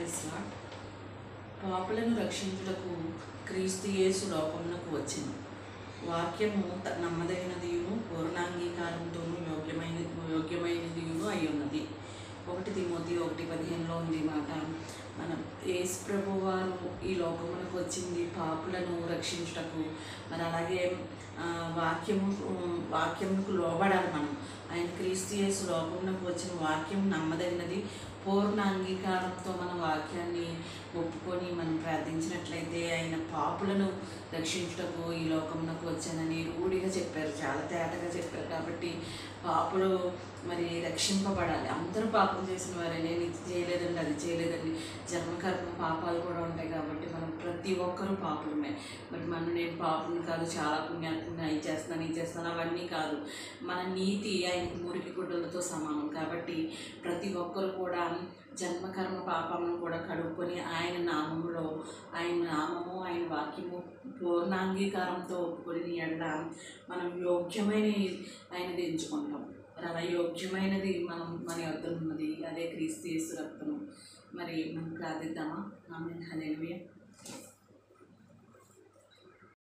Praise lord. పాపులను రక్షించుటకు క్రీస్తు యేసు లోకమునకు వచ్చెను. వాక్యము నమ్మదగినదియును పూర్ణాంగీకారంతోనూ యోగ్యమైనదియును అయి ఉన్నది. 1 తిమోతి 1:15 ఉంది మాట. మనం యేసు ప్రభు వారు ఈ లోకమునకు వచ్చింది పాపులను రక్షించుటకు. మరి అలాగే వాక్యముకు లోబడాలి మనం. ఆయన క్రీస్తు యేసు లోకమునకు వచ్చిన వాక్యం నమ్మదగినది. పూర్ణ అంగీకారంతో మన వాక్యాన్ని ఒప్పుకొని మనం ప్రార్థించినట్లయితే ఆయన పాపులను రక్షించుటకు ఈ లోకమునకు వచ్చానని రూఢిగా చెప్పారు, చాలా తేటగా చెప్పారు. కాబట్టి పాపులు మరి రక్షింపబడాలి. అందరూ పాపం చేసిన వారే. నేను ఇది చేయలేదండి, అది చేయలేదండి, జన్మకర్మ పాపాలు కూడా ఉంటాయి. కాబట్టి మనం ప్రతి ఒక్కరూ పాపులమే. మరి నేను పాపుని కాదు, చాలా పుణ్యాత్మని, అవి చేస్తాను అవన్నీ కాదు. మన నీతి ఆయన మురికి గుడ్డలతో సమానం. కాబట్టి ప్రతి ఒక్కరు కూడా జన్మకర్మ పాపమును కూడా కడుక్కొని ఆయన నామములో, ఆయన నామము, ఆయన వాక్యము పూర్ణాంగీకారంతో ఒప్పుకొని ఎడల మనం యోగ్యమైన ఆయనది ఎంచుకుంటాం. మరి అలా యోగ్యమైనది మన యొద్ద ఉన్నది, అదే క్రీస్తు యేసు రక్తము. మరి మనం ప్రార్థిద్దామా? ఆమేన్. హల్లెలూయా.